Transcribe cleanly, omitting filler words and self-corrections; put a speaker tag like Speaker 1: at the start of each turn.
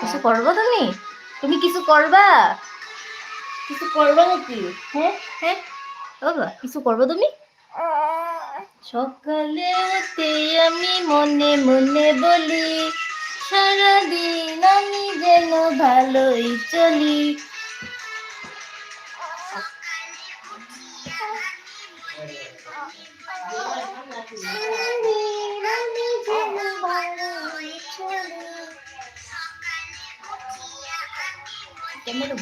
Speaker 1: কিছু করবা তুমি? তুমি কিছু করবা? কিছু করবা নাকি? হ্যাঁ হ্যাঁ বাবা, কিছু করবা তুমি? সকালে উঠে আমি মনে মনে বলি, সারাদিন আমি যেন ভালোই চলি। ক্যামেরা